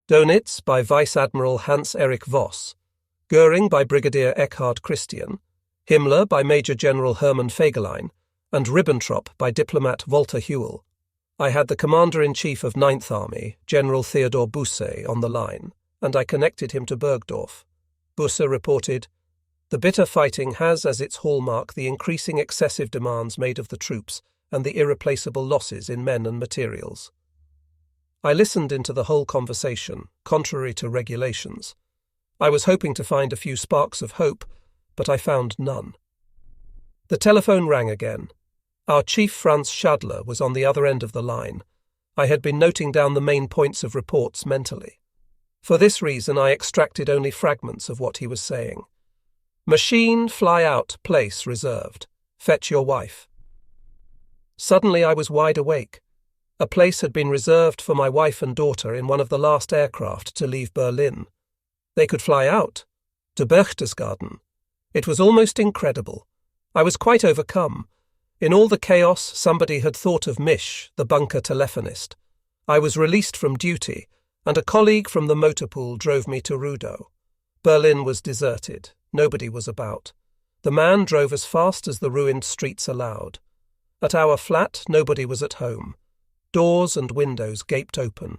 Dönitz by Vice Admiral Hans-Erich Voss, Göring by Brigadier Eckhard Christian, Himmler by Major General Hermann Fegelein, and Ribbentrop by diplomat Walter Huell. I had the Commander-in-Chief of Ninth Army, General Theodor Busse, on the line, and I connected him to Bergdorf. Busse reported, "The bitter fighting has as its hallmark the increasing excessive demands made of the troops and the irreplaceable losses in men and materials." I listened into the whole conversation, contrary to regulations. I was hoping to find a few sparks of hope, but I found none. The telephone rang again. Our chief Franz Schadler was on the other end of the line. I had been noting down the main points of reports mentally. For this reason I extracted only fragments of what he was saying. "Machine, fly out, place reserved. Fetch your wife." Suddenly I was wide awake. A place had been reserved for my wife and daughter in one of the last aircraft to leave Berlin. They could fly out, to Berchtesgaden. It was almost incredible. I was quite overcome. In all the chaos, somebody had thought of Misch, the bunker telephonist. I was released from duty, and a colleague from the motor pool drove me to Rudow. Berlin was deserted. Nobody was about. The man drove as fast as the ruined streets allowed. At our flat, nobody was at home. Doors and windows gaped open.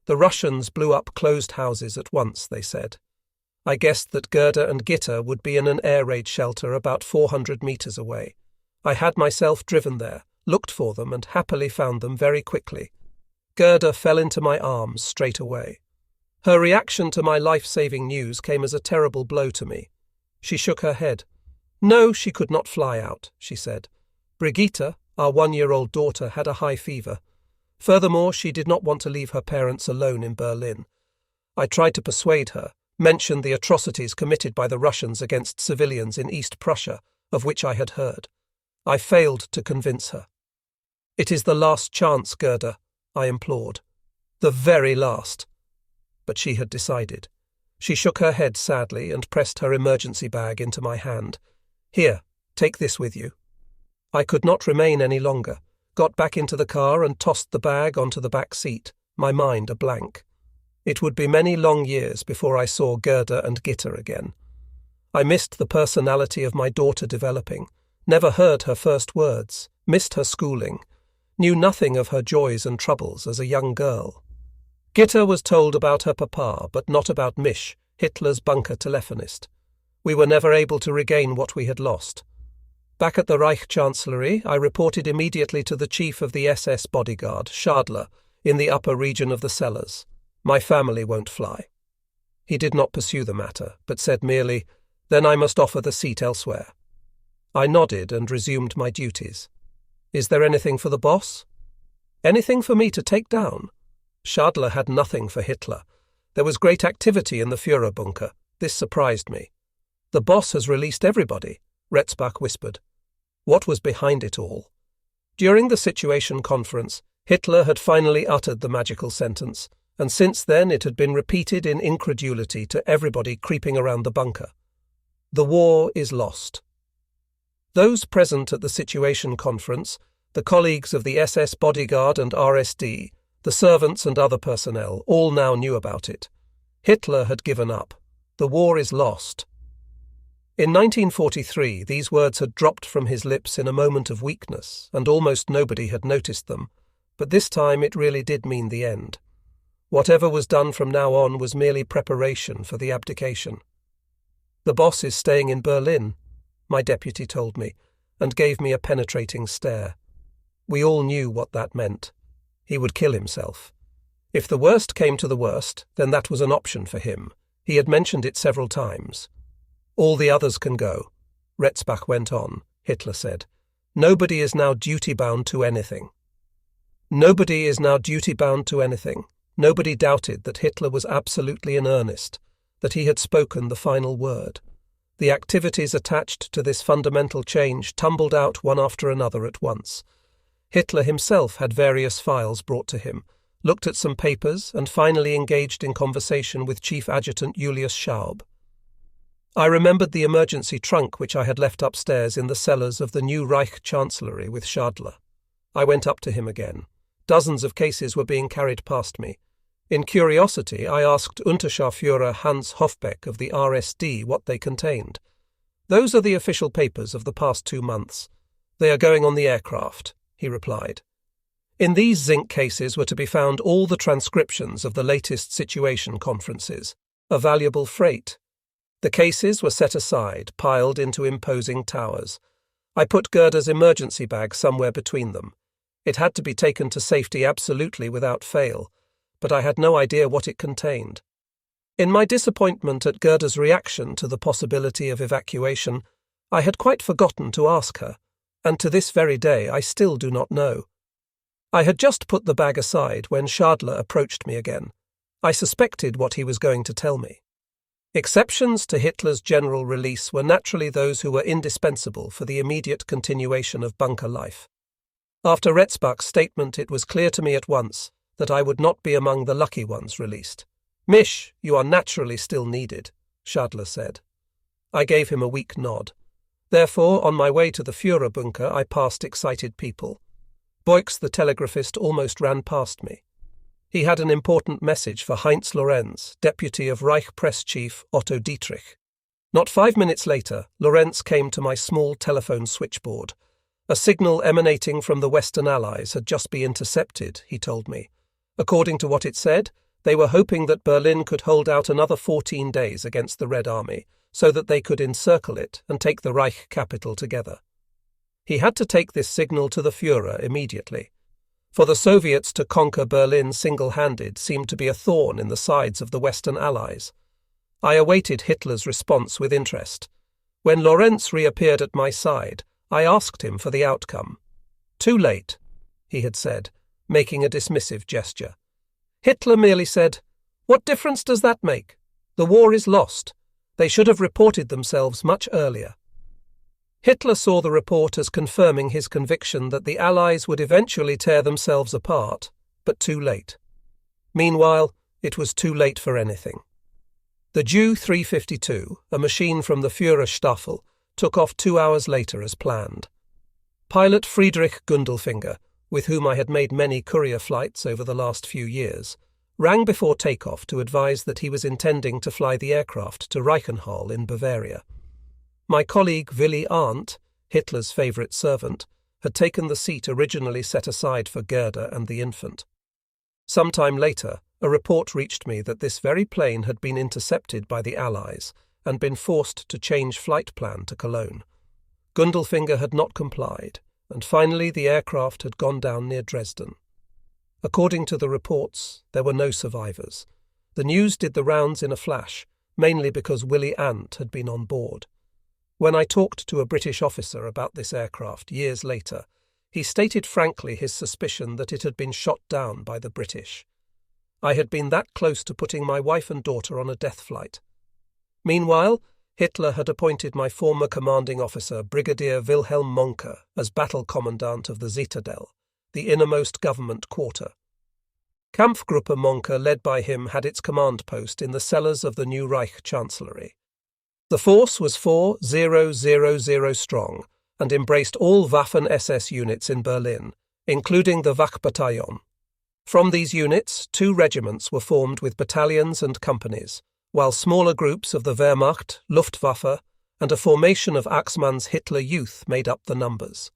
The Russians blew up closed houses at once, they said. I guessed that Gerda and Gitta would be in an air raid shelter about 400 meters away. I had myself driven there, looked for them, and happily found them very quickly. Gerda fell into my arms straight away. Her reaction to my life-saving news came as a terrible blow to me. She shook her head. No, she could not fly out, she said. Brigitte, our 1-year-old daughter, had a high fever. Furthermore, she did not want to leave her parents alone in Berlin. I tried to persuade her, mentioned the atrocities committed by the Russians against civilians in East Prussia, of which I had heard. I failed to convince her. "It is the last chance, Gerda," I implored. "The very last." But she had decided. She shook her head sadly and pressed her emergency bag into my hand. "Here, take this with you." I could not remain any longer, got back into the car and tossed the bag onto the back seat, my mind a blank. It would be many long years before I saw Gerda and Gitta again. I missed the personality of my daughter developing, never heard her first words, missed her schooling, knew nothing of her joys and troubles as a young girl. Gitta was told about her papa, but not about Misch, Hitler's bunker telephonist. We were never able to regain what we had lost. Back at the Reich Chancellery, I reported immediately to the chief of the SS bodyguard, Schadler, in the upper region of the cellars. My family won't fly. He did not pursue the matter, but said merely, "Then I must offer the seat elsewhere." I nodded and resumed my duties. "Is there anything for the boss?" "Anything for me to take down?" Schadler had nothing for Hitler. There was great activity in the Führerbunker. This surprised me. "The boss has released everybody," Retzbach whispered. What was behind it all? During the situation conference, Hitler had finally uttered the magical sentence, and since then it had been repeated in incredulity to everybody creeping around the bunker. The war is lost. Those present at the situation conference, the colleagues of the SS bodyguard and RSD, the servants and other personnel, all now knew about it. Hitler had given up. The war is lost. In 1943, these words had dropped from his lips in a moment of weakness, and almost nobody had noticed them, but this time it really did mean the end. Whatever was done from now on was merely preparation for the abdication. "The boss is staying in Berlin," my deputy told me, and gave me a penetrating stare. We all knew what that meant. He would kill himself. If the worst came to the worst, then that was an option for him. He had mentioned it several times. "All the others can go," Retzbach went on, Hitler said. "Nobody is now duty-bound to anything." Nobody is now duty-bound to anything. Nobody doubted that Hitler was absolutely in earnest, that he had spoken the final word. The activities attached to this fundamental change tumbled out one after another at once. Hitler himself had various files brought to him, looked at some papers, and finally engaged in conversation with Chief Adjutant Julius Schaub. I remembered the emergency trunk which I had left upstairs in the cellars of the new Reich Chancellery with Schadler. I went up to him again. Dozens of cases were being carried past me. In curiosity, I asked Unterscharführer Hans Hofbeck of the RSD what they contained. "Those are the official papers of the past 2 months. They are going on the aircraft," he replied. In these zinc cases were to be found all the transcriptions of the latest situation conferences, a valuable freight. The cases were set aside, piled into imposing towers. I put Gerda's emergency bag somewhere between them. It had to be taken to safety absolutely without fail, but I had no idea what it contained. In my disappointment at Gerda's reaction to the possibility of evacuation, I had quite forgotten to ask her, and to this very day I still do not know. I had just put the bag aside when Schadler approached me again. I suspected what he was going to tell me. Exceptions to Hitler's general release were naturally those who were indispensable for the immediate continuation of bunker life. After Retzbach's statement, it was clear to me at once that I would not be among the lucky ones released. "Misch, you are naturally still needed," Schadler said. I gave him a weak nod. Therefore, on my way to the Führerbunker, I passed excited people. Beukes, the telegraphist, almost ran past me. He had an important message for Heinz Lorenz, deputy of Reich Press Chief Otto Dietrich. Not 5 minutes later, Lorenz came to my small telephone switchboard. A signal emanating from the Western Allies had just been intercepted, he told me. According to what it said, they were hoping that Berlin could hold out another 14 days against the Red Army, so that they could encircle it and take the Reich capital together. He had to take this signal to the Führer immediately. For the Soviets to conquer Berlin single-handed seemed to be a thorn in the sides of the Western Allies. I awaited Hitler's response with interest. When Lorenz reappeared at my side, I asked him for the outcome. "Too late," he had said, making a dismissive gesture. Hitler merely said, "What difference does that make? The war is lost. They should have reported themselves much earlier." Hitler saw the report as confirming his conviction that the Allies would eventually tear themselves apart, but too late. Meanwhile, it was too late for anything. The Ju 352, a machine from the Führerstaffel, took off 2 hours later as planned. Pilot Friedrich Gundelfinger, with whom I had made many courier flights over the last few years, rang before takeoff to advise that he was intending to fly the aircraft to Reichenhall in Bavaria. My colleague Willy Arndt, Hitler's favourite servant, had taken the seat originally set aside for Gerda and the infant. Some time later, a report reached me that this very plane had been intercepted by the Allies and been forced to change flight plan to Cologne. Gundelfinger had not complied, and finally the aircraft had gone down near Dresden. According to the reports, there were no survivors. The news did the rounds in a flash, mainly because Willy Arndt had been on board. When I talked to a British officer about this aircraft years later, he stated frankly his suspicion that it had been shot down by the British. I had been that close to putting my wife and daughter on a death flight. Meanwhile, Hitler had appointed my former commanding officer, Brigadier Wilhelm Monke, as battle commandant of the Citadel, the innermost government quarter. Kampfgruppe Monke, led by him, had its command post in the cellars of the new Reich Chancellery. The force was 4,000 strong and embraced all Waffen-SS units in Berlin, including the Wachbataillon. From these units, 2 regiments were formed with battalions and companies, while smaller groups of the Wehrmacht, Luftwaffe, and a formation of Axmann's Hitler Youth made up the numbers.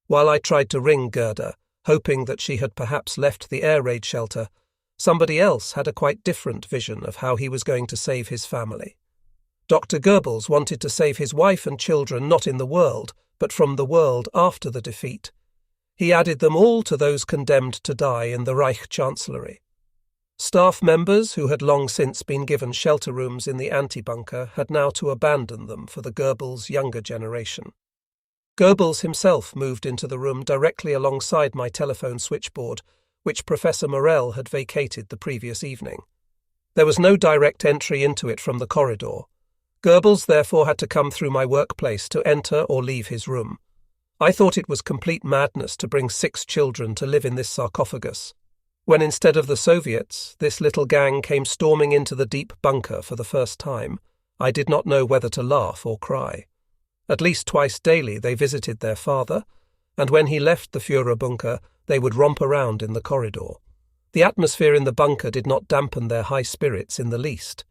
While I tried to ring Gerda, hoping that she had perhaps left the air raid shelter, somebody else had a quite different vision of how he was going to save his family. Dr. Goebbels wanted to save his wife and children not in the world, but from the world after the defeat. He added them all to those condemned to die in the Reich Chancellery. Staff members who had long since been given shelter rooms in the anti-bunker had now to abandon them for the Goebbels' younger generation. Goebbels himself moved into the room directly alongside my telephone switchboard, which Professor Morell had vacated the previous evening. There was no direct entry into it from the corridor. Goebbels therefore had to come through my workplace to enter or leave his room. I thought it was complete madness to bring 6 children to live in this sarcophagus, when instead of the Soviets, this little gang came storming into the deep bunker for the first time. I did not know whether to laugh or cry. At least twice daily they visited their father, and when he left the Führerbunker, they would romp around in the corridor. The atmosphere in the bunker did not dampen their high spirits in the least.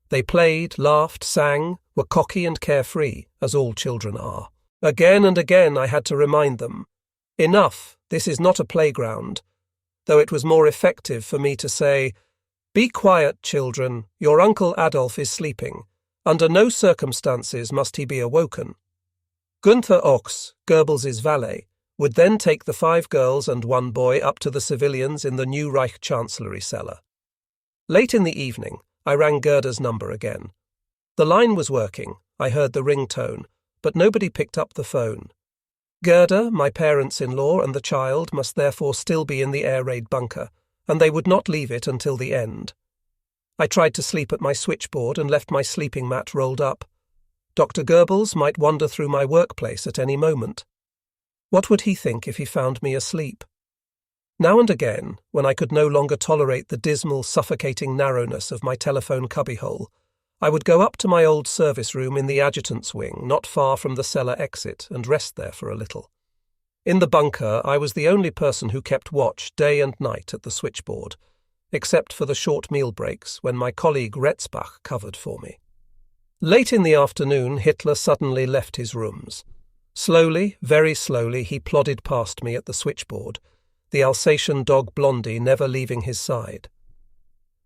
They played, laughed, sang, were cocky and carefree, as all children are. Again and again I had to remind them, "Enough, this is not a playground," though it was more effective for me to say, "Be quiet, children, your Uncle Adolf is sleeping. Under no circumstances must he be awoken." Gunther Ochs, Goebbels's valet, would then take the 5 girls and 1 boy up to the civilians in the new Reich Chancellery cellar. Late in the evening, I rang Gerda's number again. The line was working, I heard the ringtone, but nobody picked up the phone. Gerda, my parents-in-law, and the child must therefore still be in the air raid bunker, and they would not leave it until the end. I tried to sleep at my switchboard and left my sleeping mat rolled up. Dr. Goebbels might wander through my workplace at any moment. What would he think if he found me asleep? Now and again, when I could no longer tolerate the dismal, suffocating narrowness of my telephone cubbyhole, I would go up to my old service room in the adjutant's wing, not far from the cellar exit, and rest there for a little. In the bunker, I was the only person who kept watch day and night at the switchboard, except for the short meal breaks when my colleague Retzbach covered for me. Late in the afternoon, Hitler suddenly left his rooms. Slowly, very slowly, he plodded past me at the switchboard, the Alsatian dog Blondie never leaving his side.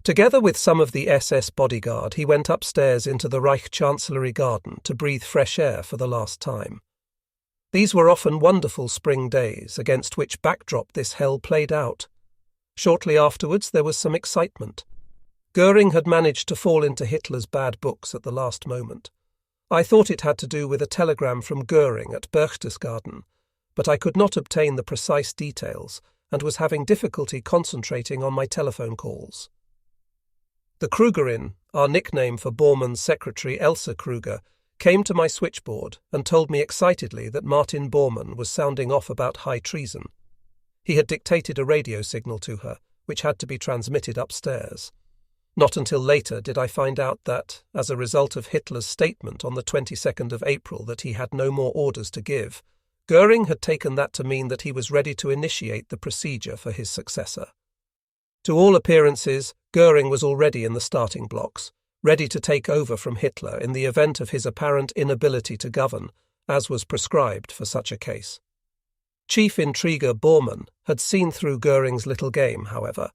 Together with some of the SS bodyguard, he went upstairs into the Reich Chancellery garden to breathe fresh air for the last time. These were often wonderful spring days, against which backdrop this hell played out. Shortly afterwards there was some excitement. Goering had managed to fall into Hitler's bad books at the last moment. I thought it had to do with a telegram from Goering at Berchtesgaden, but I could not obtain the precise details and was having difficulty concentrating on my telephone calls. The Krugerin, our nickname for Bormann's secretary Elsa Kruger, came to my switchboard and told me excitedly that Martin Bormann was sounding off about high treason. He had dictated a radio signal to her, which had to be transmitted upstairs. Not until later did I find out that, as a result of Hitler's statement on the 22nd of April that he had no more orders to give, Goering had taken that to mean that he was ready to initiate the procedure for his successor. To all appearances, Goering was already in the starting blocks, ready to take over from Hitler in the event of his apparent inability to govern, as was prescribed for such a case. Chief intriguer Bormann had seen through Goering's little game, however,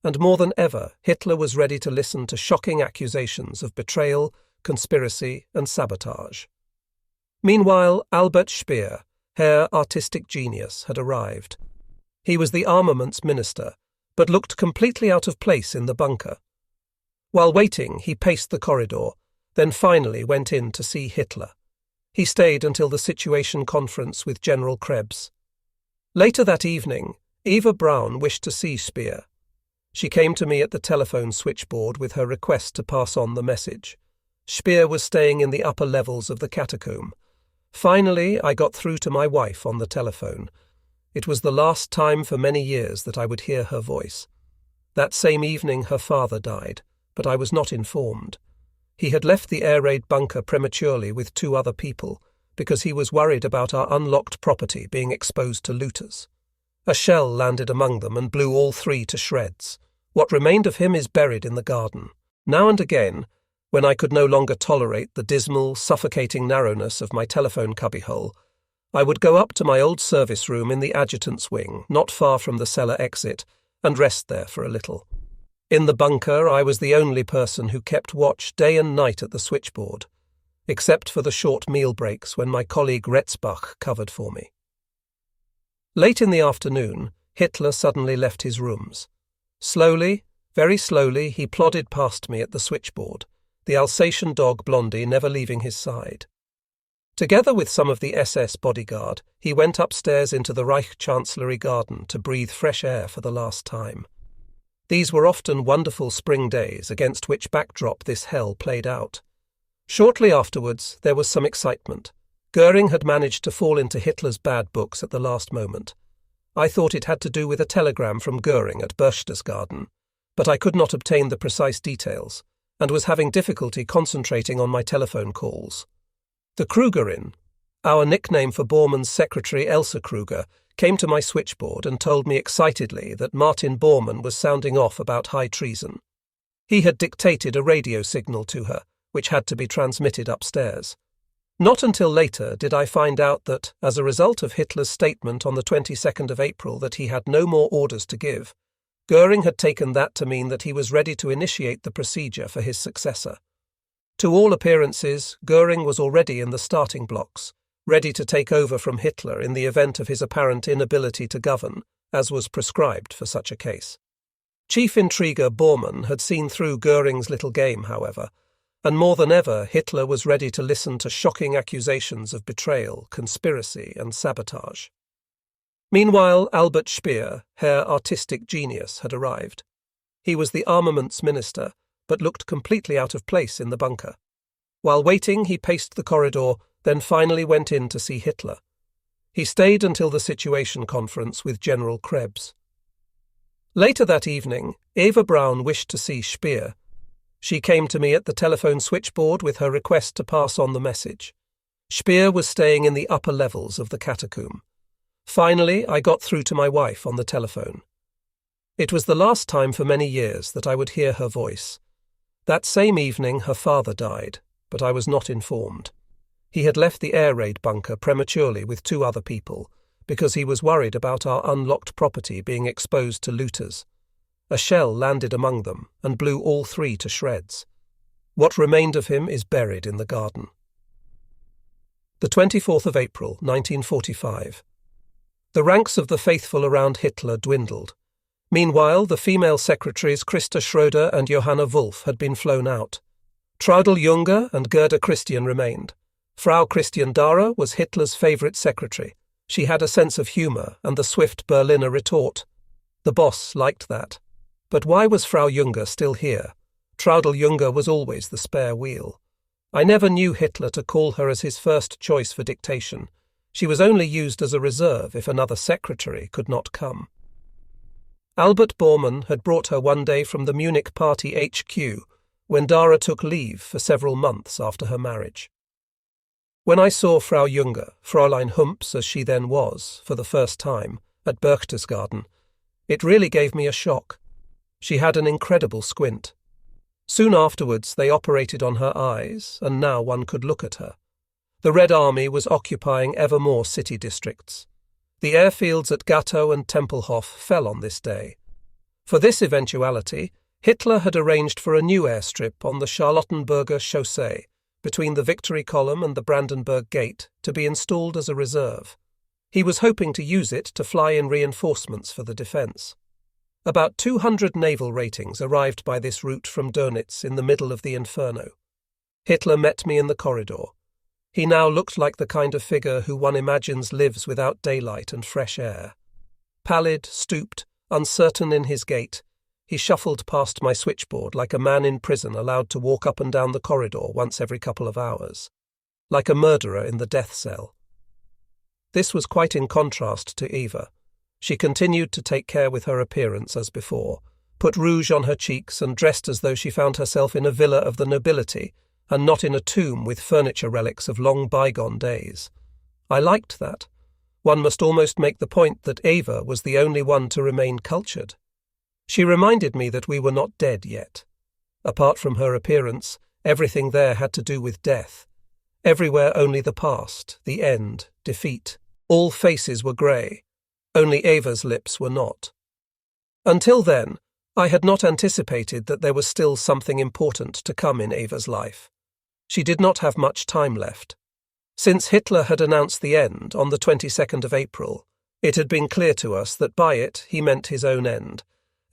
and more than ever Hitler was ready to listen to shocking accusations of betrayal, conspiracy, and sabotage. Meanwhile, Albert Speer, Herr Artistic Genius, had arrived. He was the armaments minister, but looked completely out of place in the bunker. While waiting, he paced the corridor, then finally went in to see Hitler. He stayed until the situation conference with General Krebs. Later that evening, Eva Braun wished to see Speer. She came to me at the telephone switchboard with her request to pass on the message. Speer was staying in the upper levels of the catacomb. Finally, I got through to my wife on the telephone. It was the last time for many years that I would hear her voice. That same evening her father died, but I was not informed. He had left the air raid bunker prematurely with 2 other people, because he was worried about our unlocked property being exposed to looters. A shell landed among them and blew all 3 to shreds. What remained of him is buried in the garden. Now and again, when I could no longer tolerate the dismal, suffocating narrowness of my telephone cubbyhole, I would go up to my old service room in the adjutant's wing, not far from the cellar exit, and rest there for a little. In the bunker, I was the only person who kept watch day and night at the switchboard, except for the short meal breaks when my colleague Retzbach covered for me. Late in the afternoon, Hitler suddenly left his rooms. Slowly, very slowly, he plodded past me at the switchboard, the Alsatian dog Blondie never leaving his side. Together with some of the SS bodyguard, he went upstairs into the Reich Chancellery garden to breathe fresh air for the last time. These were often wonderful spring days against which backdrop this hell played out. Shortly afterwards, there was some excitement. Goering had managed to fall into Hitler's bad books at the last moment. I thought it had to do with a telegram from Goering at Berchtesgaden, but I could not obtain the precise details, and was having difficulty concentrating on my telephone calls. The Krugerin, our nickname for Bormann's secretary Elsa Kruger, came to my switchboard and told me excitedly that Martin Bormann was sounding off about high treason. He had dictated a radio signal to her, which had to be transmitted upstairs. Not until later did I find out that, as a result of Hitler's statement on the 22nd of April that he had no more orders to give, Goering had taken that to mean that he was ready to initiate the procedure for his successor. To all appearances, Goering was already in the starting blocks, ready to take over from Hitler in the event of his apparent inability to govern, as was prescribed for such a case. Chief intriguer Bormann had seen through Goering's little game, however, and more than ever Hitler was ready to listen to shocking accusations of betrayal, conspiracy, and sabotage. Meanwhile, Albert Speer, Herr Artistic Genius, had arrived. He was the armaments minister, but looked completely out of place in the bunker. While waiting, he paced the corridor, then finally went in to see Hitler. He stayed until the situation conference with General Krebs. Later that evening, Eva Braun wished to see Speer. She came to me at the telephone switchboard with her request to pass on the message. Speer was staying in the upper levels of the catacomb. Finally, I got through to my wife on the telephone. It was the last time for many years that I would hear her voice. That same evening her father died, but I was not informed. He had left the air raid bunker prematurely with 2 other people, because he was worried about our unlocked property being exposed to looters. A shell landed among them and blew all 3 to shreds. What remained of him is buried in the garden. The 24th of April, 1945. The ranks of the faithful around Hitler dwindled. Meanwhile, the female secretaries Christa Schroeder and Johanna Wolf had been flown out. Traudl Junge and Gerda Christian remained. Frau Christian Dara was Hitler's favourite secretary. She had a sense of humour and the swift Berliner retort. The boss liked that. But why was Frau Junge still here? Traudl Junge was always the spare wheel. I never knew Hitler to call her as his first choice for dictation. She was only used as a reserve if another secretary could not come. Albert Bormann had brought her one day from the Munich Party HQ when Dara took leave for several months after her marriage. When I saw Frau Junge, Fräulein Humps as she then was, for the first time, at Berchtesgaden, it really gave me a shock. She had an incredible squint. Soon afterwards they operated on her eyes, and now one could look at her. The Red Army was occupying ever more city districts. The airfields at Gatow and Tempelhof fell on this day. For this eventuality, Hitler had arranged for a new airstrip on the Charlottenburger Chaussee, between the Victory Column and the Brandenburg Gate, to be installed as a reserve. He was hoping to use it to fly in reinforcements for the defence. About 200 naval ratings arrived by this route from Dönitz in the middle of the inferno. Hitler met me in the corridor. He now looked like the kind of figure who one imagines lives without daylight and fresh air. Pallid, stooped, uncertain in his gait, he shuffled past my switchboard like a man in prison allowed to walk up and down the corridor once every couple of hours, like a murderer in the death cell. This was quite in contrast to Eva. She continued to take care with her appearance as before, put rouge on her cheeks and dressed as though she found herself in a villa of the nobility and not in a tomb with furniture relics of long bygone days. I liked that. One must almost make the point that Eva was the only one to remain cultured. She reminded me that we were not dead yet. Apart from her appearance, everything there had to do with death. Everywhere only the past, the end, defeat. All faces were grey. Only Eva's lips were not. Until then, I had not anticipated that there was still something important to come in Eva's life. She did not have much time left. Since Hitler had announced the end on the 22nd of April, it had been clear to us that by it he meant his own end.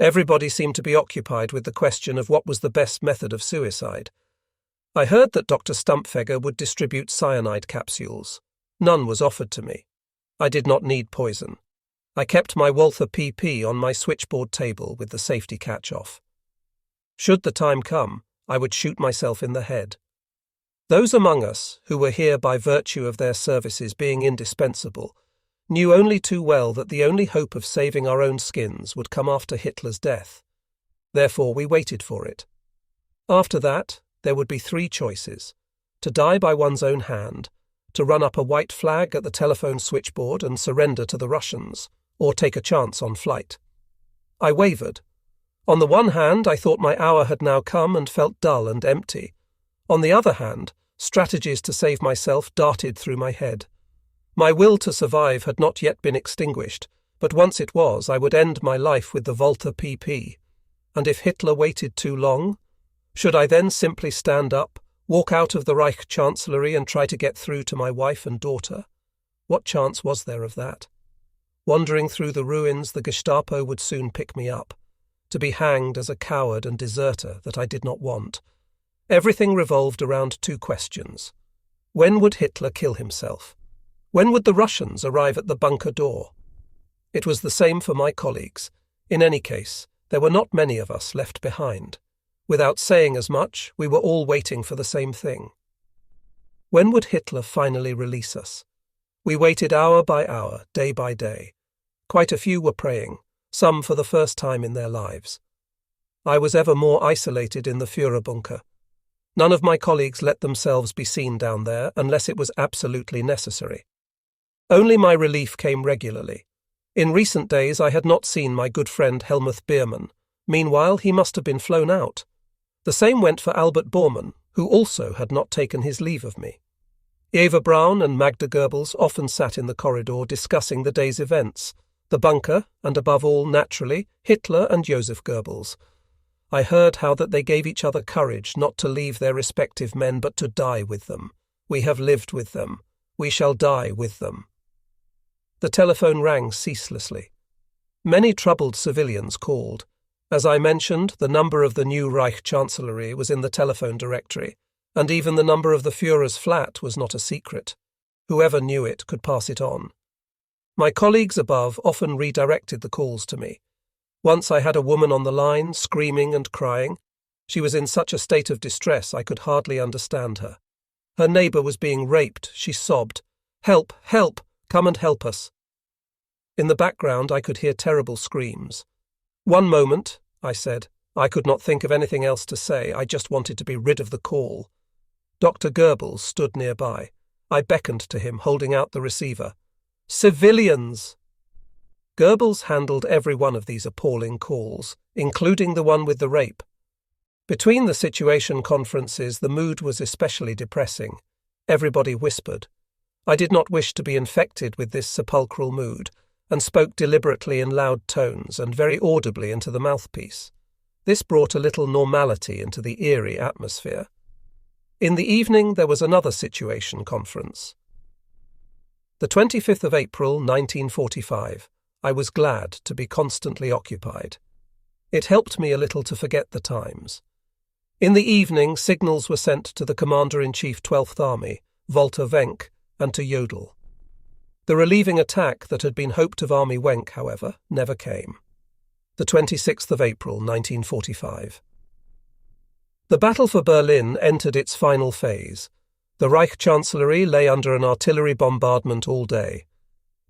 Everybody seemed to be occupied with the question of what was the best method of suicide. I heard that Dr. Stumpfegger would distribute cyanide capsules. None was offered to me. I did not need poison. I kept my Walther PP on my switchboard table with the safety catch off. Should the time come, I would shoot myself in the head. Those among us, who were here by virtue of their services being indispensable, knew only too well that the only hope of saving our own skins would come after Hitler's death. Therefore we waited for it. After that, there would be 3 choices: to die by one's own hand, to run up a white flag at the telephone switchboard and surrender to the Russians, or take a chance on flight. I wavered. On the one hand, I thought my hour had now come and felt dull and empty. On the other hand, strategies to save myself darted through my head. My will to survive had not yet been extinguished, but once it was, I would end my life with the Volta PP. And if Hitler waited too long? Should I then simply stand up, walk out of the Reich Chancellery and try to get through to my wife and daughter? What chance was there of that? Wandering through the ruins, the Gestapo would soon pick me up, to be hanged as a coward and deserter that I did not want. Everything revolved around two questions. When would Hitler kill himself? When would the Russians arrive at the bunker door? It was the same for my colleagues. In any case, there were not many of us left behind. Without saying as much, we were all waiting for the same thing. When would Hitler finally release us? We waited hour by hour, day by day. Quite a few were praying, some for the first time in their lives. I was ever more isolated in the Führerbunker. None of my colleagues let themselves be seen down there unless it was absolutely necessary. Only my relief came regularly. In recent days I had not seen my good friend Helmuth Biermann. Meanwhile, he must have been flown out. The same went for Albert Bormann, who also had not taken his leave of me. Eva Braun and Magda Goebbels often sat in the corridor discussing the day's events, the bunker, and above all, naturally, Hitler and Joseph Goebbels. I heard how that they gave each other courage not to leave their respective men but to die with them. We have lived with them. We shall die with them. The telephone rang ceaselessly. Many troubled civilians called. As I mentioned, the number of the new Reich Chancellery was in the telephone directory, and even the number of the Führer's flat was not a secret. Whoever knew it could pass it on. My colleagues above often redirected the calls to me. Once I had a woman on the line, screaming and crying. She was in such a state of distress I could hardly understand her. Her neighbour was being raped, she sobbed. "Help! Help! Come and help us!" In the background I could hear terrible screams. "One moment," I said. I could not think of anything else to say. I just wanted to be rid of the call. Dr. Goebbels stood nearby. I beckoned to him, holding out the receiver. "Civilians!" Goebbels handled every one of these appalling calls, including the one with the rape. Between the situation conferences, the mood was especially depressing. Everybody whispered. I did not wish to be infected with this sepulchral mood, and spoke deliberately in loud tones and very audibly into the mouthpiece. This brought a little normality into the eerie atmosphere. In the evening there was another situation conference. The 25th of April, 1945. I was glad to be constantly occupied. It helped me a little to forget the times. In the evening, signals were sent to the Commander-in-Chief 12th Army, Walter Wenck, and to Jodl. The relieving attack that had been hoped of Army Wenck, however, never came. The 26th of April, 1945. The battle for Berlin entered its final phase. The Reich Chancellery lay under an artillery bombardment all day.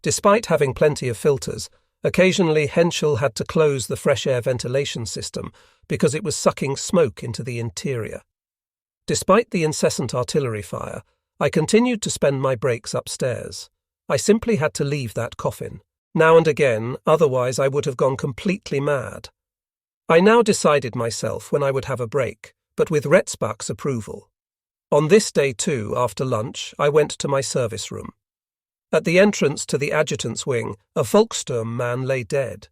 Despite having plenty of filters, occasionally Henschel had to close the fresh air ventilation system because it was sucking smoke into the interior. Despite the incessant artillery fire, I continued to spend my breaks upstairs. I simply had to leave that coffin. Now and again, otherwise I would have gone completely mad. I now decided myself when I would have a break, but with Retzbach's approval. On this day too, after lunch, I went to my service room. At the entrance to the adjutant's wing, a Volkssturm man lay dead.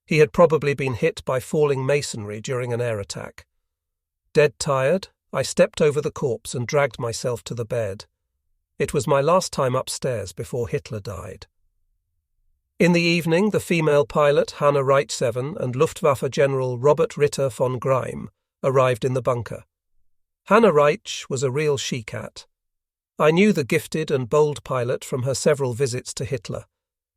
He had probably been hit by falling masonry during an air attack. Dead tired, I stepped over the corpse and dragged myself to the bed. It was my last time upstairs before Hitler died. In the evening, the female pilot Hanna Reichseven and Luftwaffe General Robert Ritter von Greim arrived in the bunker. Hanna Reich was a real she-cat. I knew the gifted and bold pilot from her several visits to Hitler.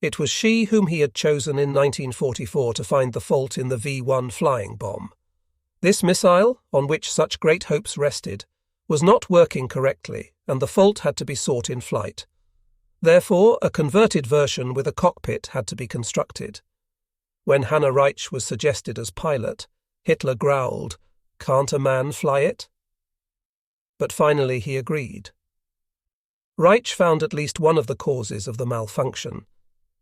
It was she whom he had chosen in 1944 to find the fault in the V-1 flying bomb. This missile, on which such great hopes rested, was not working correctly, and the fault had to be sought in flight. Therefore, a converted version with a cockpit had to be constructed. When Hanna Reich was suggested as pilot, Hitler growled, "Can't a man fly it?" But finally he agreed. Reich found at least one of the causes of the malfunction.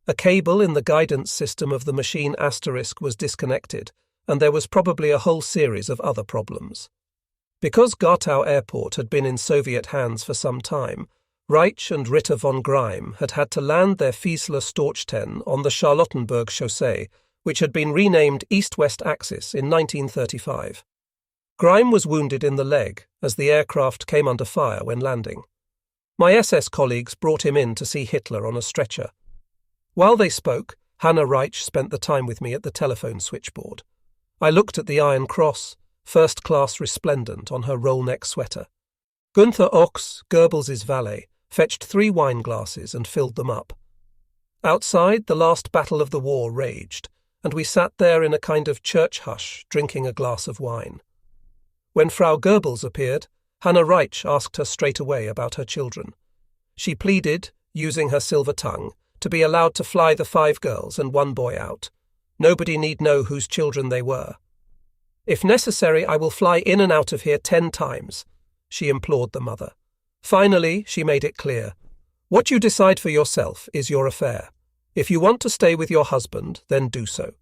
A cable in the guidance system of the machine Asterisk was disconnected, and there was probably a whole series of other problems. Because Gatow Airport had been in Soviet hands for some time, Reich and Ritter von Greim had had to land their Fiesler Storch-10 on the Charlottenburg Chaussee, which had been renamed East-West Axis in 1935. Greim was wounded in the leg as the aircraft came under fire when landing. My SS colleagues brought him in to see Hitler on a stretcher. While they spoke, Hannah Reich spent the time with me at the telephone switchboard. I looked at the Iron Cross, first-class resplendent on her roll-neck sweater. Günther Ochs, Goebbels's valet, fetched 3 wine glasses and filled them up. Outside, the last battle of the war raged, and we sat there in a kind of church hush, drinking a glass of wine. When Frau Goebbels appeared, Hannah Reich asked her straight away about her children. She pleaded, using her silver tongue, to be allowed to fly the 5 girls and 1 boy out. Nobody need know whose children they were. "If necessary, I will fly in and out of here 10 times, she implored the mother. Finally, she made it clear. What you decide for yourself is your affair. If you want to stay with your husband, then do so.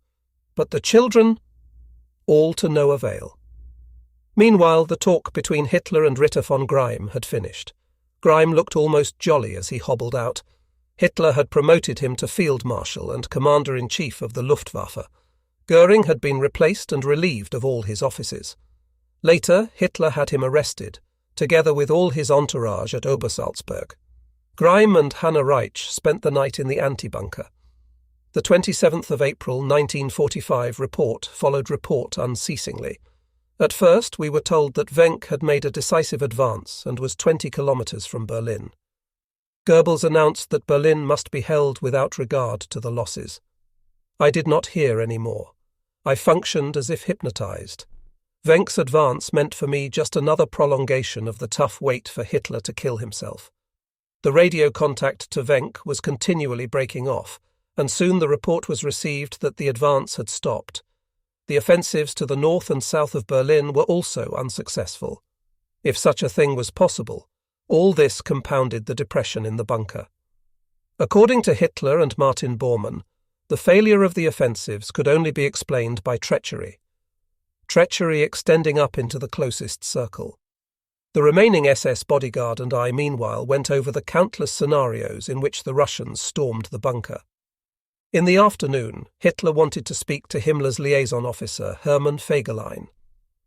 But the children? All to no avail. Meanwhile, the talk between Hitler and Ritter von Greim had finished. Greim looked almost jolly as he hobbled out. Hitler had promoted him to Field Marshal and Commander-in-Chief of the Luftwaffe. Goering had been replaced and relieved of all his offices. Later, Hitler had him arrested, together with all his entourage at Obersalzberg. Greim and Hannah Reich spent the night in the antibunker. The 27th of April 1945 report followed report unceasingly. At first, we were told that Wenck had made a decisive advance and was 20 kilometers from Berlin. Goebbels announced that Berlin must be held without regard to the losses. I did not hear any more. I functioned as if hypnotized. Wenck's advance meant for me just another prolongation of the tough wait for Hitler to kill himself. The radio contact to Wenck was continually breaking off, and soon the report was received that the advance had stopped. The offensives to the north and south of Berlin were also unsuccessful. If such a thing was possible, all this compounded the depression in the bunker. According to Hitler and Martin Bormann, the failure of the offensives could only be explained by treachery. Treachery extending up into the closest circle. The remaining SS bodyguard and I, meanwhile, went over the countless scenarios in which the Russians stormed the bunker. In the afternoon, Hitler wanted to speak to Himmler's liaison officer, Hermann Fegelein.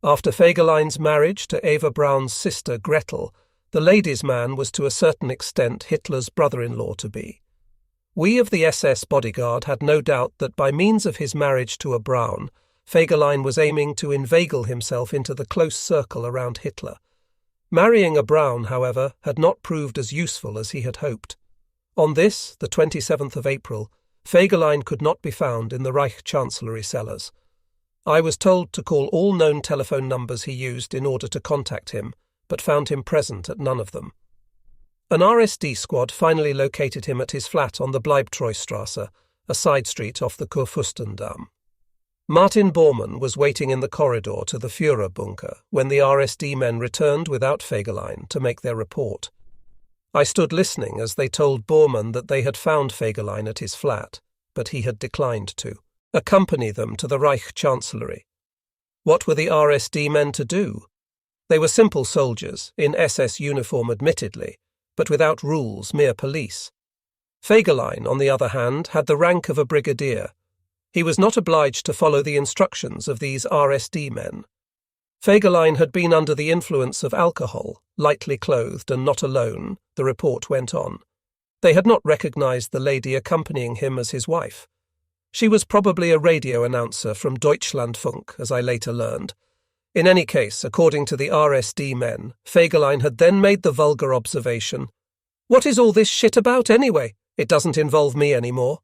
After Fegelein's marriage to Eva Braun's sister, Gretel, the ladies' man was to a certain extent Hitler's brother-in-law-to-be. We of the SS bodyguard had no doubt that by means of his marriage to a Braun, Fegelein was aiming to inveigle himself into the close circle around Hitler. Marrying a Braun, however, had not proved as useful as he had hoped. On this, the 27th of April, Fegelein could not be found in the Reich Chancellery cellars. I was told to call all known telephone numbers he used in order to contact him, but found him present at none of them. An RSD squad finally located him at his flat on the Bleibtreustrasse, a side street off the Kurfürstendamm. Martin Bormann was waiting in the corridor to the Führerbunker when the RSD men returned without Fegelein to make their report. I stood listening as they told Bormann that they had found Fegelein at his flat, but he had declined to accompany them to the Reich Chancellery. What were the RSD men to do? They were simple soldiers, in SS uniform admittedly, but without rules, mere police. Fegelein, on the other hand, had the rank of a brigadier. He was not obliged to follow the instructions of these RSD men. Fegelein had been under the influence of alcohol, lightly clothed and not alone, the report went on. They had not recognized the lady accompanying him as his wife. She was probably a radio announcer from Deutschlandfunk, as I later learned. In any case, according to the RSD men, Fegelein had then made the vulgar observation, "What is all this shit about anyway? It doesn't involve me anymore."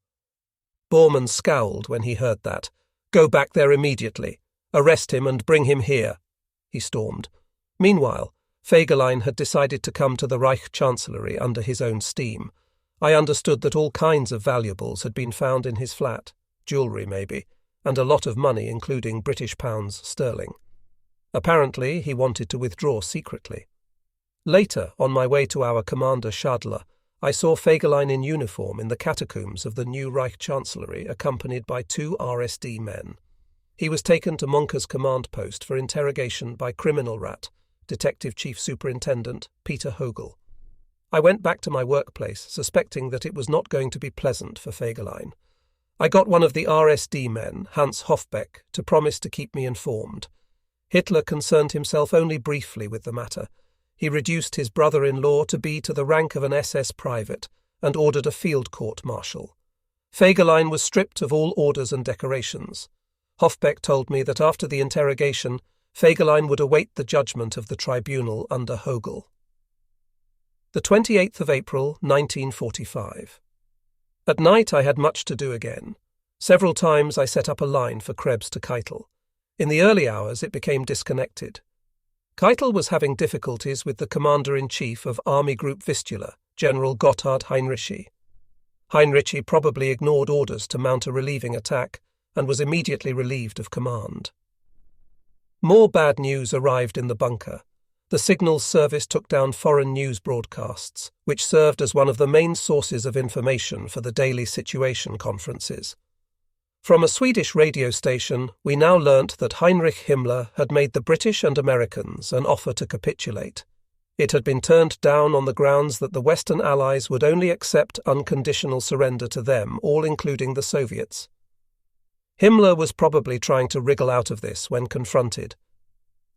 Bormann scowled when he heard that. "Go back there immediately. Arrest him and bring him here," he stormed. Meanwhile, Fegelein had decided to come to the Reich Chancellery under his own steam. I understood that all kinds of valuables had been found in his flat, jewellery maybe, and a lot of money including British pounds sterling. Apparently he wanted to withdraw secretly. Later, on my way to our commander Schadler, I saw Fegelein in uniform in the catacombs of the new Reich Chancellery, accompanied by 2 RSD men. He was taken to Munker's command post for interrogation by Criminal Rat, Detective Chief Superintendent Peter Hogel. I went back to my workplace, suspecting that it was not going to be pleasant for Fegelein. I got one of the RSD men, Hans Hofbeck, to promise to keep me informed. Hitler concerned himself only briefly with the matter. He reduced his brother-in-law to be to the rank of an SS private and ordered a field court-martial. Fegelein was stripped of all orders and decorations. Hofbeck told me that after the interrogation, Fegelein would await the judgment of the tribunal under Hogel. The 28th of April, 1945. At night I had much to do again. Several times I set up a line for Krebs to Keitel. In the early hours it became disconnected. Keitel was having difficulties with the Commander-in-Chief of Army Group Vistula, General Gotthard Heinrichi. Heinrichi probably ignored orders to mount a relieving attack and was immediately relieved of command. More bad news arrived in the bunker. The signals service took down foreign news broadcasts, which served as one of the main sources of information for the daily situation conferences. From a Swedish radio station, we now learnt that Heinrich Himmler had made the British and Americans an offer to capitulate. It had been turned down on the grounds that the Western Allies would only accept unconditional surrender to them, all including the Soviets. Himmler was probably trying to wriggle out of this when confronted.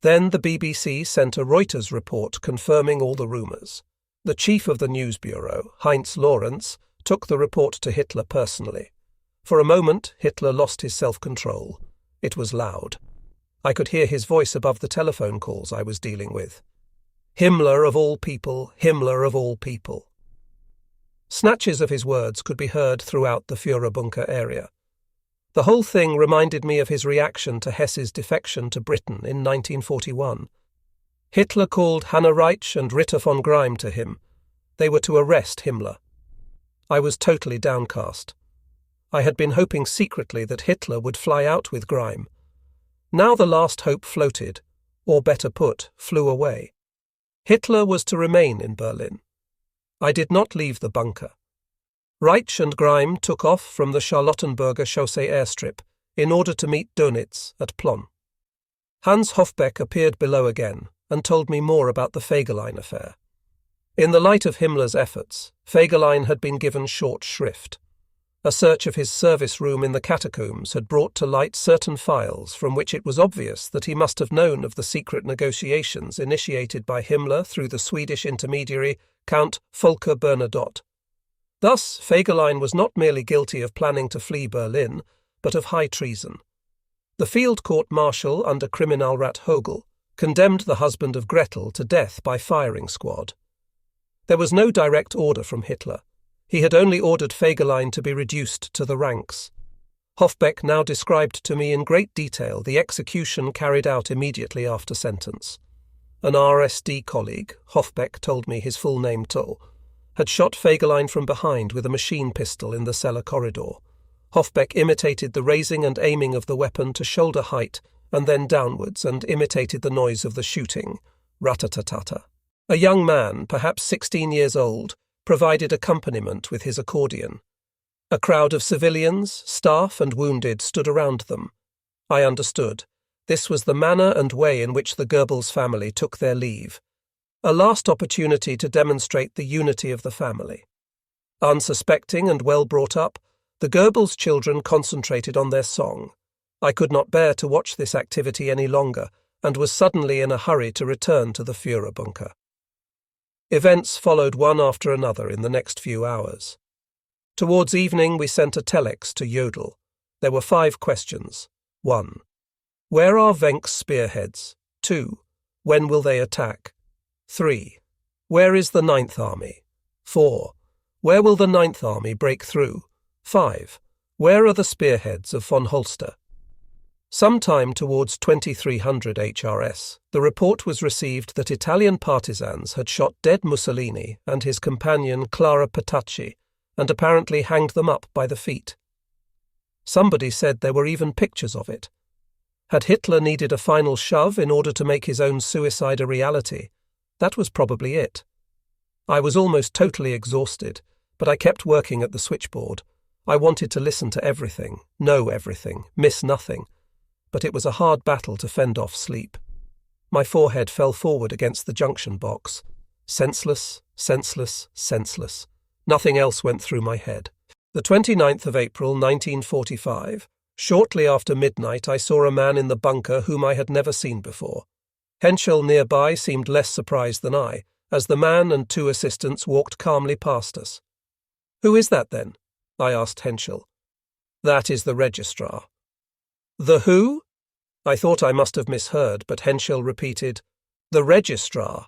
Then the BBC sent a Reuters report confirming all the rumours. The chief of the news bureau, Heinz Lorenz, took the report to Hitler personally. For a moment, Hitler lost his self-control. It was loud. I could hear his voice above the telephone calls I was dealing with. Himmler of all people, Himmler of all people. Snatches of his words could be heard throughout the Führerbunker area. The whole thing reminded me of his reaction to Hesse's defection to Britain in 1941. Hitler called Hannah Reich and Ritter von Greim to him. They were to arrest Himmler. I was totally downcast. I had been hoping secretly that Hitler would fly out with Greim. Now the last hope floated, or better put, flew away. Hitler was to remain in Berlin. I did not leave the bunker. Reich and Greim took off from the Charlottenburger Chaussee airstrip in order to meet Dönitz at Plön. Hans Hofbeck appeared below again and told me more about the Fegelein affair. In the light of Himmler's efforts, Fegelein had been given short shrift. A search of his service room in the catacombs had brought to light certain files from which it was obvious that he must have known of the secret negotiations initiated by Himmler through the Swedish intermediary Count Volker Bernadotte. Thus, Fegelein was not merely guilty of planning to flee Berlin, but of high treason. The field court-martial under Kriminalrat Hogel condemned the husband of Gretel to death by firing squad. There was no direct order from Hitler. He had only ordered Fegelein to be reduced to the ranks. Hofbeck now described to me in great detail the execution carried out immediately after sentence. An RSD colleague, Hofbeck told me his full name too, had shot Fegelein from behind with a machine pistol in the cellar corridor. Hofbeck imitated the raising and aiming of the weapon to shoulder height and then downwards and imitated the noise of the shooting, rat-a-tat-ta. A young man, perhaps 16 years old, provided accompaniment with his accordion. A crowd of civilians, staff and wounded stood around them. I understood. This was the manner and way in which the Goebbels family took their leave. A last opportunity to demonstrate the unity of the family. Unsuspecting and well brought up, the Goebbels children concentrated on their song. I could not bear to watch this activity any longer and was suddenly in a hurry to return to the Führerbunker. Events followed one after another in the next few hours. Towards evening we sent a telex to Jodl. There were 5 questions. 1. Where are Wenck's spearheads? 2. When will they attack? 3. Where is the 9th Army? 4. Where will the 9th Army break through? 5. Where are the spearheads of von Holster? Sometime towards 2300 HRS, the report was received that Italian partisans had shot dead Mussolini and his companion Clara Petacci, and apparently hanged them up by the feet. Somebody said there were even pictures of it. Had Hitler needed a final shove in order to make his own suicide a reality? That was probably it. I was almost totally exhausted, but I kept working at the switchboard. I wanted to listen to everything, know everything, miss nothing, but it was a hard battle to fend off sleep. My forehead fell forward against the junction box. Senseless, senseless, senseless. Nothing else went through my head. The 29th of April, 1945, shortly after midnight, I saw a man in the bunker whom I had never seen before. Henschel nearby seemed less surprised than I, as the man and two assistants walked calmly past us. "Who is that, then?" I asked Henschel. "That is the registrar." "The who?" I thought I must have misheard, but Henschel repeated, "The registrar."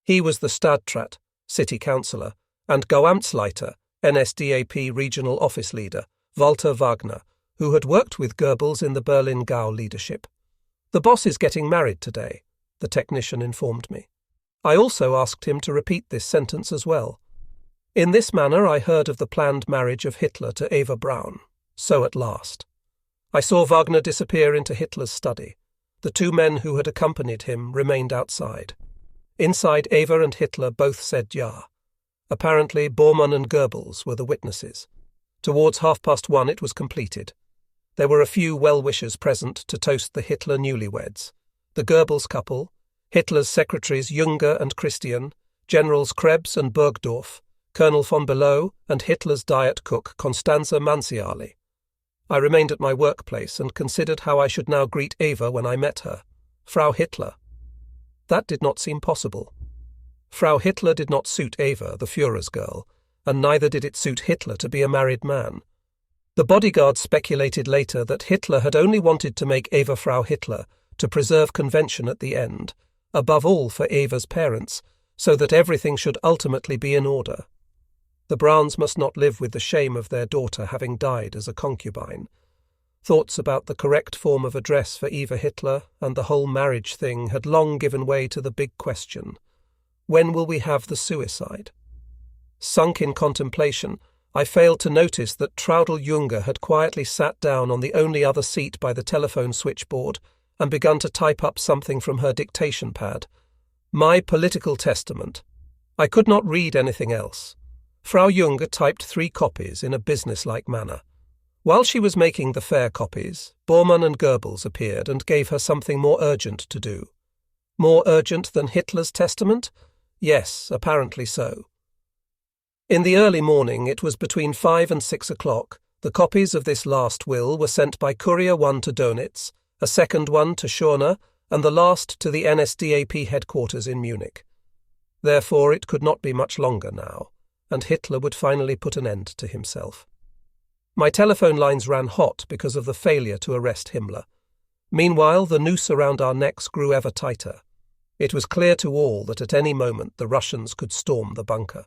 He was the Stadtrat, city councillor, and Gauamtsleiter, NSDAP regional office leader, Walter Wagner, who had worked with Goebbels in the Berlin Gau leadership. "The boss is getting married today," the technician informed me. I also asked him to repeat this sentence as well. In this manner I heard of the planned marriage of Hitler to Eva Braun. So at last. I saw Wagner disappear into Hitler's study. The two men who had accompanied him remained outside. Inside, Eva and Hitler both said ja. Apparently, Bormann and Goebbels were the witnesses. Towards 1:30 it was completed. There were a few well-wishers present to toast the Hitler newlyweds. The Goebbels couple, Hitler's secretaries Junger and Christian, Generals Krebs and Burgdorf, Colonel von Below, and Hitler's diet cook Constanze Manziali. I remained at my workplace and considered how I should now greet Eva when I met her. Frau Hitler. That did not seem possible. Frau Hitler did not suit Eva, the Führer's girl, and neither did it suit Hitler to be a married man. The bodyguards speculated later that Hitler had only wanted to make Eva Frau Hitler to preserve convention at the end, above all for Eva's parents, so that everything should ultimately be in order. The Brauns must not live with the shame of their daughter having died as a concubine. Thoughts about the correct form of address for Eva Hitler and the whole marriage thing had long given way to the big question: when will we have the suicide? Sunk in contemplation, I failed to notice that Traudl Junger had quietly sat down on the only other seat by the telephone switchboard and begun to type up something from her dictation pad. My political testament. I could not read anything else. Frau Junger typed 3 copies in a business-like manner. While she was making the fair copies, Bormann and Goebbels appeared and gave her something more urgent to do. More urgent than Hitler's testament? Yes, apparently so. In the early morning, it was between 5 and 6 o'clock, the copies of this last will were sent by Courier 1 to Dönitz, a second one to Schorner, and the last to the NSDAP headquarters in Munich. Therefore, it could not be much longer now, and Hitler would finally put an end to himself. My telephone lines ran hot because of the failure to arrest Himmler. Meanwhile, the noose around our necks grew ever tighter. It was clear to all that at any moment the Russians could storm the bunker.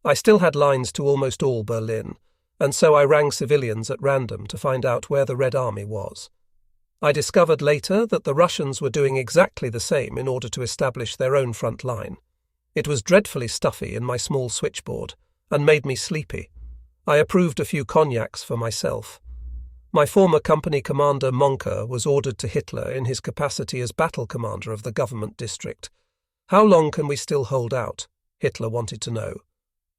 I still had lines to almost all Berlin, and so I rang civilians at random to find out where the Red Army was. I discovered later that the Russians were doing exactly the same in order to establish their own front line. It was dreadfully stuffy in my small switchboard, and made me sleepy. I approved a few cognacs for myself. My former company commander Monker was ordered to Hitler in his capacity as battle commander of the government district. How long can we still hold out? Hitler wanted to know.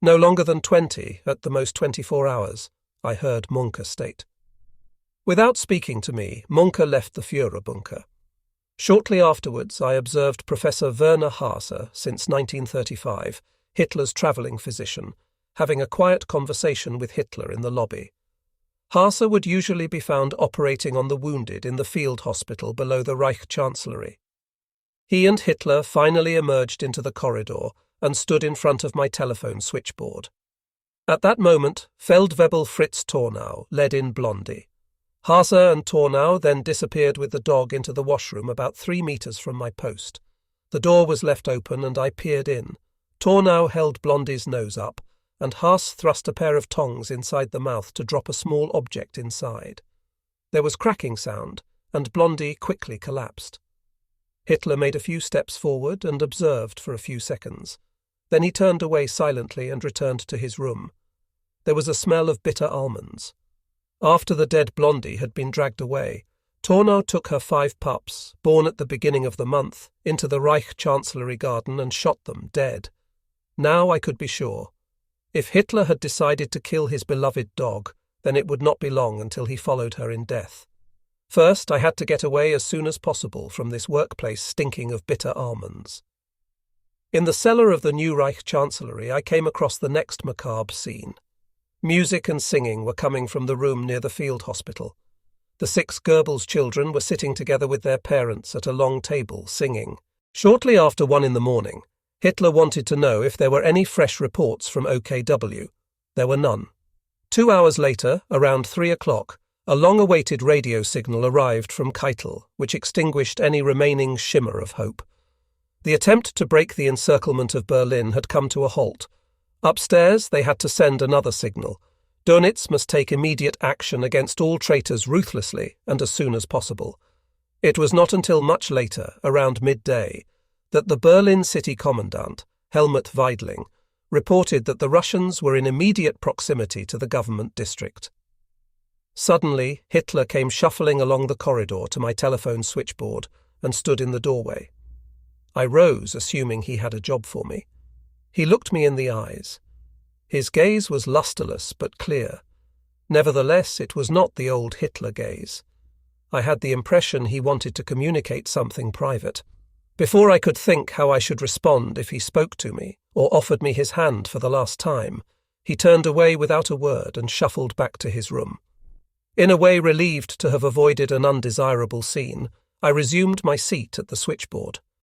No longer than 20, at the most 24 hours, I heard Monker state. Without speaking to me, Monker left the Führerbunker. Shortly afterwards, I observed Professor Werner Haase, since 1935, Hitler's travelling physician, having a quiet conversation with Hitler in the lobby. Haase would usually be found operating on the wounded in the field hospital below the Reich Chancellery. He and Hitler finally emerged into the corridor and stood in front of my telephone switchboard. At that moment, Feldwebel Fritz Tornau led in Blondie. Haase and Tornau then disappeared with the dog into the washroom about 3 meters from my post. The door was left open and I peered in. Tornau held Blondie's nose up, and Haase thrust a pair of tongs inside the mouth to drop a small object inside. There was cracking sound, and Blondie quickly collapsed. Hitler made a few steps forward and observed for a few seconds. Then he turned away silently and returned to his room. There was a smell of bitter almonds. After the dead Blondie had been dragged away, Tornau took her 5 pups, born at the beginning of the month, into the Reich Chancellery garden and shot them dead. Now I could be sure. If Hitler had decided to kill his beloved dog, then it would not be long until he followed her in death. First, I had to get away as soon as possible from this workplace stinking of bitter almonds. In the cellar of the new Reich Chancellery, I came across the next macabre scene. Music and singing were coming from the room near the field hospital. The 6 Goebbels children were sitting together with their parents at a long table, singing. Shortly after 1 in the morning, Hitler wanted to know if there were any fresh reports from OKW. There were none. 2 hours later, around 3 o'clock, a long-awaited radio signal arrived from Keitel, which extinguished any remaining shimmer of hope. The attempt to break the encirclement of Berlin had come to a halt. Upstairs, they had to send another signal. Dönitz must take immediate action against all traitors ruthlessly and as soon as possible. It was not until much later, around midday, that the Berlin city commandant, Helmut Weidling, reported that the Russians were in immediate proximity to the government district. Suddenly, Hitler came shuffling along the corridor to my telephone switchboard and stood in the doorway. I rose, assuming he had a job for me. He looked me in the eyes. His gaze was lusterless but clear. Nevertheless, it was not the old Hitler gaze. I had the impression he wanted to communicate something private. Before I could think how I should respond if he spoke to me or offered me his hand for the last time, he turned away without a word and shuffled back to his room. In a way relieved to have avoided an undesirable scene, I resumed my seat at the switchboard.